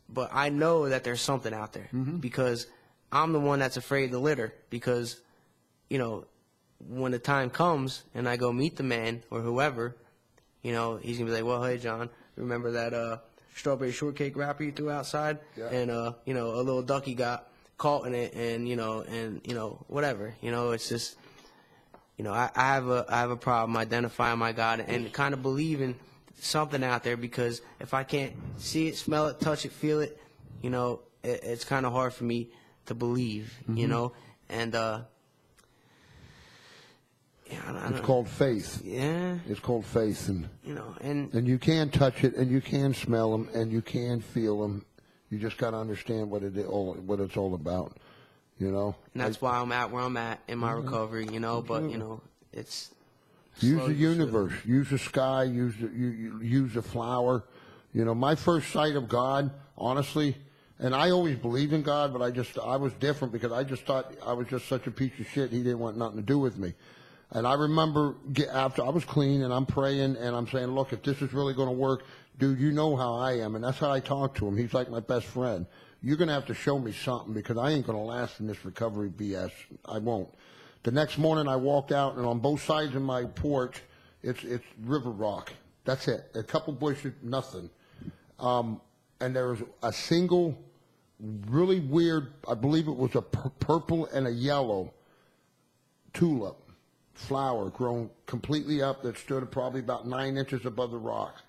but I know that there's something out there because I'm the one that's afraid to litter because, when the time comes and I go meet the man or whoever, he's going to be like, well, hey, John, remember that strawberry shortcake wrapper you threw outside? Yeah. And, a little ducky got caught in it and, whatever. It's just, I have a problem identifying my God and kind of believing something out there because if I can't see it, smell it, touch it, feel it, it's kind of hard for me to believe, and it's called faith. Yeah, it's called faith, and and you can touch it, and you can smell them, and you can feel them. You just got to understand what it's all about, And that's why I'm at where I'm at in my recovery, But it's Use the universe. Use the sky. Use the flower. You know, my first sight of God, honestly, and I always believed in God, but I was different because I just thought I was just such a piece of shit. He didn't want nothing to do with me. And I remember after I was clean and I'm praying and I'm saying, look, if this is really going to work, dude, you know how I am. And that's how I talk to him. He's like my best friend. You're going to have to show me something because I ain't going to last in this recovery BS. I won't. The next morning I walked out, and on both sides of my porch, it's river rock. That's it. A couple bushes, nothing. And there was a single really weird, I believe it was a purple and a yellow tulip flower grown completely up that stood probably about 9 inches above the rocks.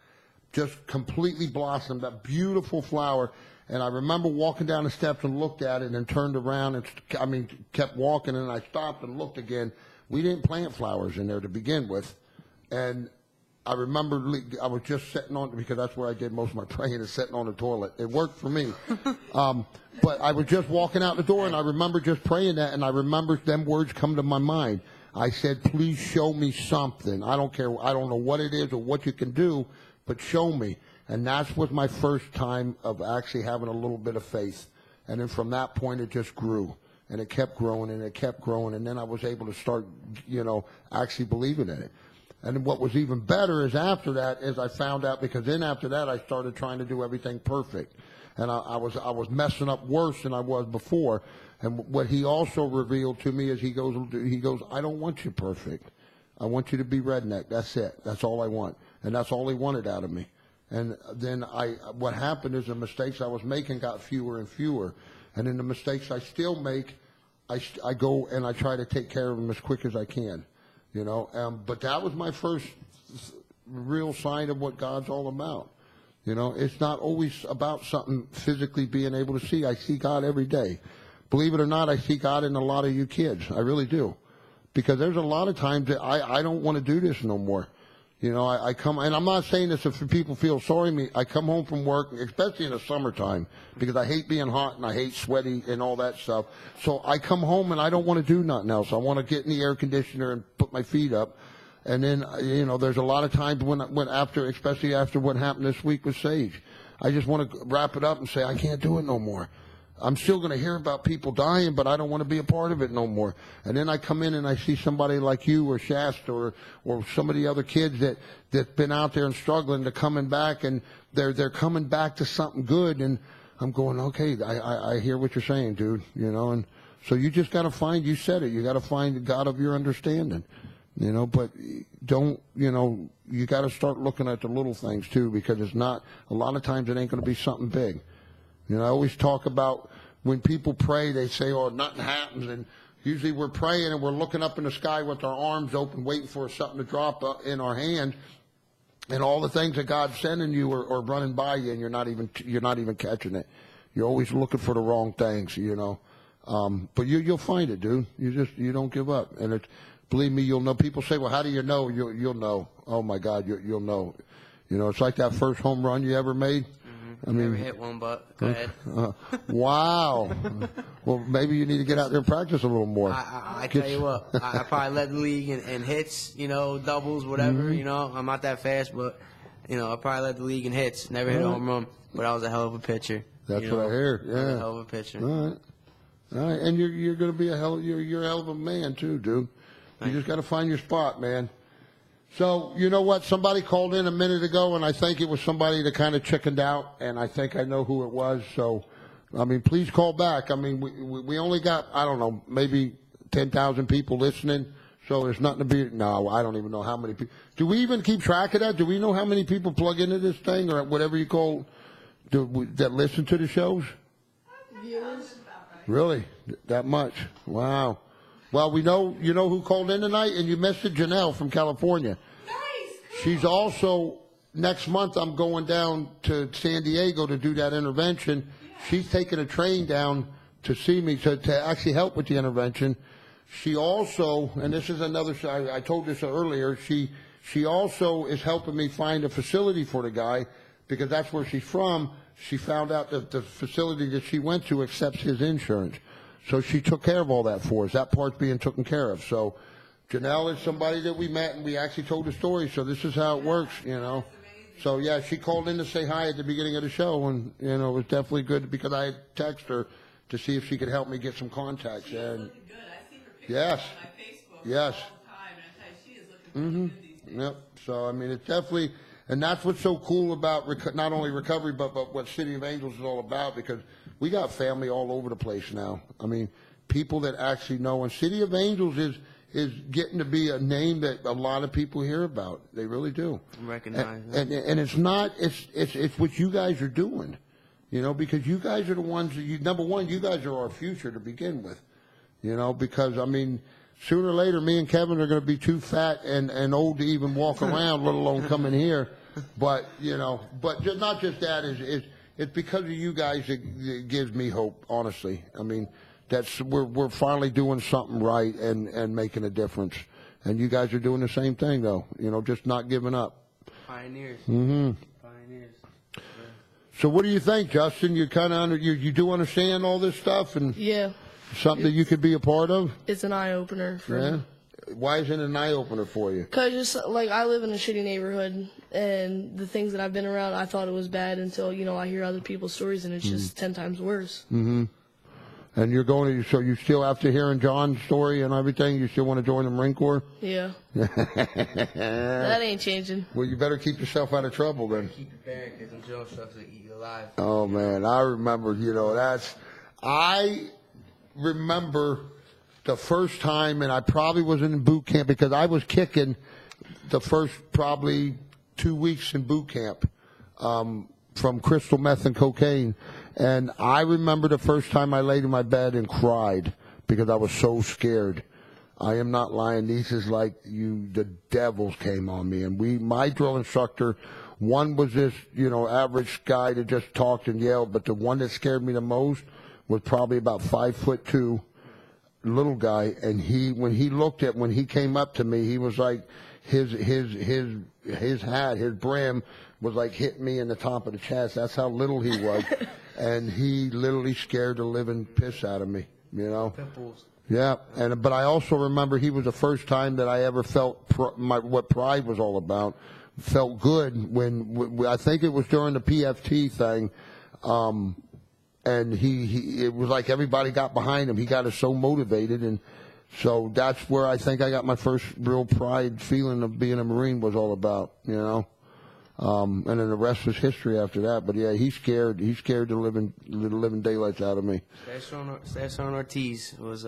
Just completely blossomed, that beautiful flower. And I remember walking down the steps and looked at it and turned around and, kept walking, and I stopped and looked again. We didn't plant flowers in there to begin with. And I remember I was just sitting on, because that's where I did most of my praying, is sitting on the toilet. It worked for me. But I was just walking out the door, and I remember just praying that, and I remember them words come to my mind. I said, please show me something. I don't care. I don't know what it is or what you can do, but show me. And that was my first time of actually having a little bit of faith. And then from that point, it just grew. And it kept growing, and it kept growing. And then I was able to start, actually believing in it. And what was even better is after that is I found out, because then after that I started trying to do everything perfect. And I was messing up worse than I was before. And what he also revealed to me is he goes, I don't want you perfect. I want you to be Redneck. That's it. That's all I want. And that's all he wanted out of me. And then what happened is the mistakes I was making got fewer and fewer. And in the mistakes I still make, I go and I try to take care of them as quick as I can. But that was my first real sign of what God's all about. It's not always about something physically being able to see. I see God every day. Believe it or not, I see God in a lot of you kids. I really do. Because there's a lot of times that I don't want to do this no more. I come, and I'm not saying this if people feel sorry for me. I come home from work, especially in the summertime, because I hate being hot and I hate sweaty and all that stuff. So I come home and I don't want to do nothing else. I want to get in the air conditioner and put my feet up. And then, there's a lot of times when after, especially after what happened this week with Sage, I just want to wrap it up and say, I can't do it no more. I'm still going to hear about people dying, but I don't want to be a part of it no more. And then I come in and I see somebody like you or Shasta or some of the other kids that's been out there and struggling to coming back, and they're coming back to something good. And I'm going, okay, I hear what you're saying, dude. And so you just got to find, you said it, you got to find the God of your understanding. But don't, you got to start looking at the little things too, because it's not, a lot of times it ain't going to be something big. I always talk about when people pray, they say, oh, nothing happens. And usually we're praying and we're looking up in the sky with our arms open, waiting for something to drop in our hand. And all the things that God's sending you are running by you, and you're not even catching it. You're always looking for the wrong things, But you'll find it, dude. You don't give up. And believe me, you'll know. People say, well, how do you know? You'll know. Oh my God, you'll know. It's like that first home run you ever made. Never hit one, but go ahead. Wow. Well, maybe you need to get out there and practice a little more. I tell you what, I probably led the league in hits, doubles, whatever. Mm-hmm. I'm not that fast, but, I probably led the league in hits. Never hit a home run, but I was a hell of a pitcher. That's what I hear. Yeah. I was a hell of a pitcher. All right. And you're going to be you're a hell of a man too, dude. You just got to find your spot, man. So, you know what? Somebody called in a minute ago, and I think it was somebody that kind of chickened out, and I think I know who it was. So, please call back. We only got, I don't know, maybe 10,000 people listening, so there's nothing to be, no, I don't even know how many people. Do we even keep track of that? Do we know how many people plug into this thing, or whatever you call, that listen to the shows? Viewers. Really? That much? Wow. Well, you know who called in tonight, and you missed it, Janelle from California. Nice. She's also, next month I'm going down to San Diego to do that intervention. She's taking a train down to see me to actually help with the intervention. She also, and this is another, I told this earlier, she also is helping me find a facility for the guy, because that's where she's from. She found out that the facility that she went to accepts his insurance. So she took care of all that for us. That part's being taken care of. So Janelle is somebody that we met and we actually told the story, so this is how it works, you know. So yeah, she called in to say hi at the beginning of the show, and you know it was definitely good because I had texted her to see if she could help me get some contacts. She is and looking good. I see her pictures yes, on my Facebook yes, all the time, and I tell you, she is looking really good these days. yep. So I mean, it's definitely, and that's what's so cool about not only recovery, but what City of Angels is all about, because we got family all over the place now. I mean, people that actually know, and City of Angels is getting to be a name that a lot of people hear about. They really do. Recognize and it's not, it's what you guys are doing, you know, because you guys are the ones that number one, you guys are our future to begin with, you know, because I mean, sooner or later, me and Kevin are going to be too fat and old to even walk around, let alone come in here. But you know, not just that, it's because of you guys that it gives me hope, honestly. I mean, we're finally doing something right and making a difference. And you guys are doing the same thing, though. You know, just not giving up. Pioneers. Mm-hmm. Pioneers. Yeah. So what do you think, Justin? You kind of you do understand all this stuff, and Yeah, something that you could be a part of? it's an eye opener for Yeah. me. Why is it an eye opener for you? Cause just like I live in a shitty neighborhood, and the things that I've been around, I thought it was bad until I hear other people's stories, and it's just 10 times worse. Mm-hmm. And you're going to, so you still, after hearing John's story and everything, you still want to join the Marine Corps? Yeah, that ain't changing. Well, you better keep yourself out of trouble then. Keep preparing because them drill instructors will eat you alive. Oh man, I remember, I remember the first time, and I probably was in boot camp because I was kicking the first probably 2 weeks in boot camp from crystal meth and cocaine. And I remember the first time I laid in my bed and cried because I was so scared. I am not lying. These is like the devils came on me. And my drill instructor, one was this, average guy that just talked and yelled, but the one that scared me the most was probably about 5'2", little guy. And when he came up to me, he was like, his hat, his brim was like hitting me in the top of the chest. That's how little he was. And he literally scared the living piss out of me, Pimples. Yeah, but I also remember he was the first time that I ever felt what pride was all about. Felt good when I think it was during the PFT thing, and it was like everybody got behind him. He got us so motivated, and so that's where I think I got my first real pride feeling of being a Marine was all about, And then the rest was history after that. But yeah, he's scared the living daylights out of me. Stasson Ortiz was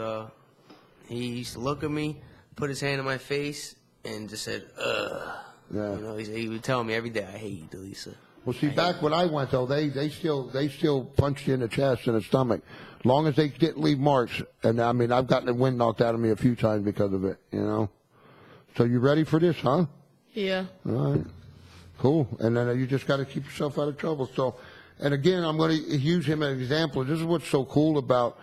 he used to look at me, put his hand in my face, and just said, "Ugh." Yeah. He would tell me every day, "I hate you, Delisa." Well, see, back when I went though, they still punched you in the chest and the stomach, long as they didn't leave marks. And I mean, I've gotten the wind knocked out of me a few times because of it. So you ready for this, huh? Yeah. All right. Cool. And then you just got to keep yourself out of trouble. So, and again, I'm going to use him as an example. This is what's so cool about,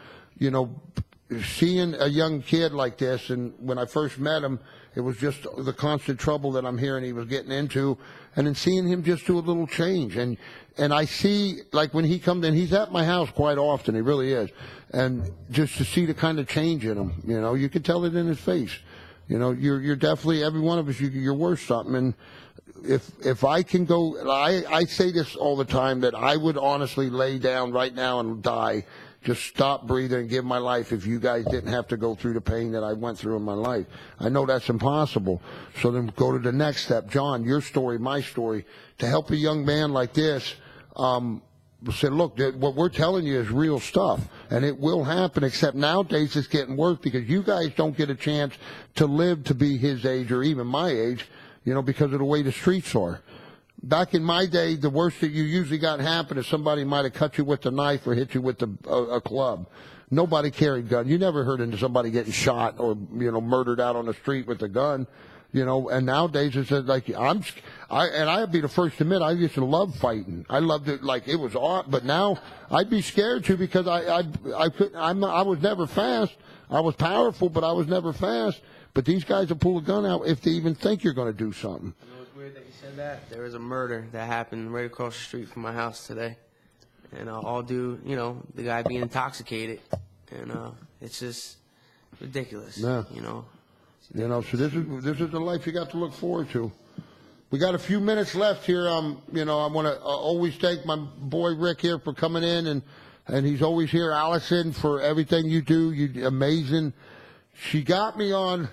seeing a young kid like this. And when I first met him, it was just the constant trouble that I'm hearing he was getting into. And then seeing him just do a little change. And I see, like when he comes in, he's at my house quite often. He really is. And just to see the kind of change in him, you can tell it in his face. You're definitely, every one of us, you're worth something. And if I can go, I say this all the time, that I would honestly lay down right now and die, just stop breathing and give my life if you guys didn't have to go through the pain that I went through in my life. I know that's impossible. So then go to the next step. John, your story, my story, to help a young man like this, said, look, what we're telling you is real stuff, and it will happen, except nowadays it's getting worse because you guys don't get a chance to live to be his age or even my age, because of the way the streets are. Back in my day, the worst that you usually got happen is somebody might have cut you with a knife or hit you with a club. Nobody carried guns. You never heard of somebody getting shot or, murdered out on the street with a gun. And nowadays it's like I'd be the first to admit I used to love fighting. I loved it like it was odd, but now I'd be scared to because I was never fast. I was powerful, but I was never fast. But these guys will pull a gun out if they even think you're going to do something. It's weird that you said that. There was a murder that happened right across the street from my house today, and all due, the guy being intoxicated, and it's just ridiculous. Yeah. You know, so this is the life you got to look forward to. We got a few minutes left here. You know, I want to always thank my boy Rick here for coming in, and he's always here. Allison, for everything you do, you amazing. She got me on.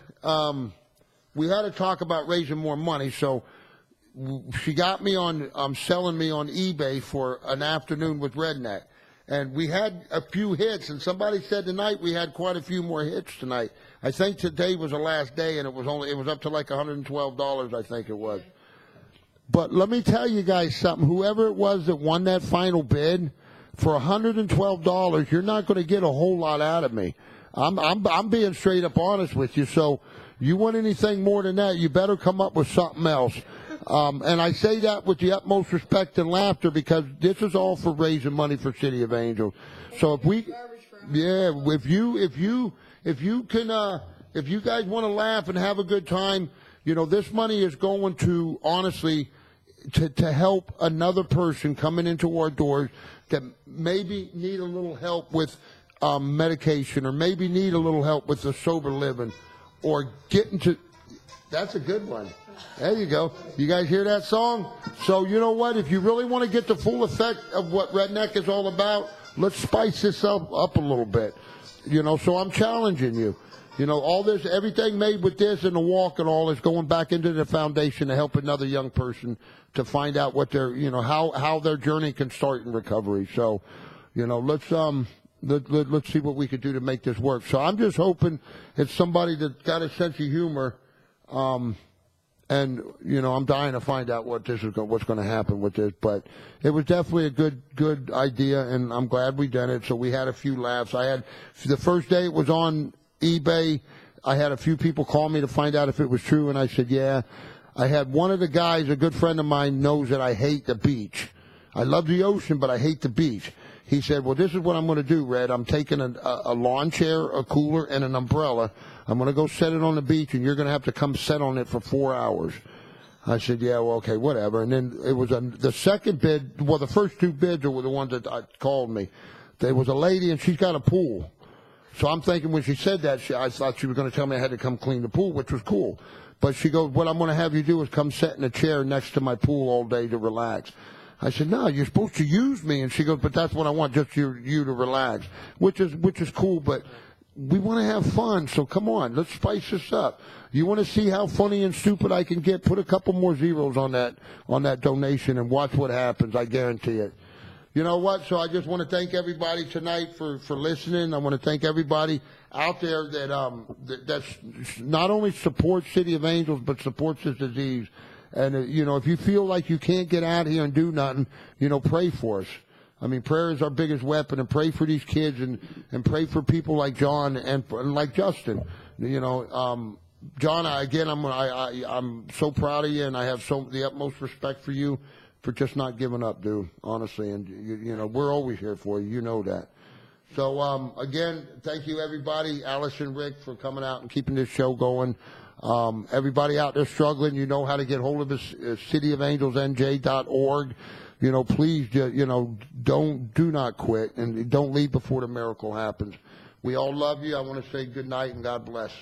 We had to talk about raising more money, so she got me on selling me on eBay for an afternoon with Redneck. And we had a few hits, and somebody said tonight we had quite a few more hits tonight. I think today was the last day, and it was up to like $112, I think it was. But let me tell you guys something. Whoever it was that won that final bid, for $112, you're not going to get a whole lot out of me. I'm being straight up honest with you. So you want anything more than that, you better come up with something else. And I say that with the utmost respect and laughter, because this is all for raising money for City of Angels. So if you guys want to laugh and have a good time, you know, this money is going to, honestly, to help another person coming into our doors that maybe need a little help with medication, or maybe need a little help with the sober living, or getting to. That's a good one. There you go. You guys hear that song? So you know what? If you really want to get the full effect of what Redneck is all about, let's spice this up a little bit. You know, so I'm challenging you. You know, all this, everything made with this and the walk and all is going back into the foundation to help another young person to find out what their, you know, how their journey can start in recovery. So, you know, let's see what we could do to make this work. So I'm just hoping it's somebody that's got a sense of humor. And you know, I'm dying to find out what's going to happen with this. But it was definitely a good idea, and I'm glad we done it. So we had a few laughs. I had the first day it was on eBay. I had a few people call me to find out if it was true, and I said, yeah. I had one of the guys, a good friend of mine, knows that I hate the beach. I love the ocean, but I hate the beach. He said, well, this is what I'm going to do, Red. I'm taking a lawn chair, a cooler, and an umbrella. I'm going to go set it on the beach, and you're going to have to come set on it for 4 hours. I said, yeah, well, okay, whatever. And then it was the second bid. Well, the first two bids were the ones that called me. There was a lady, and she's got a pool. So I'm thinking when she said that, I thought she was going to tell me I had to come clean the pool, which was cool. But she goes, what I'm going to have you do is come sit in a chair next to my pool all day to relax. I said, no, you're supposed to use me. And she goes, but that's what I want, just you to relax, which is cool. But we want to have fun, so come on, let's spice this up. You want to see how funny and stupid I can get? Put a couple more zeros on that donation and watch what happens. I guarantee it. You know what? So I just want to thank everybody tonight for listening. I want to thank everybody out there that's not only supports City of Angels but supports this disease. And, you know, if you feel like you can't get out here and do nothing, you know, pray for us. I mean, prayer is our biggest weapon, and pray for these kids and pray for people like John and like Justin. You know, John, I'm so proud of you, and I have the utmost respect for you for just not giving up, dude, honestly. And, you know, we're always here for you. You know that. So, again, thank you, everybody. Allison, Rick, for coming out and keeping this show going. Everybody out there struggling, you know how to get hold of us, cityofangelsnj.org. You know, please, you know, do not quit, and don't leave before the miracle happens. We all love you. I want to say good night and God bless.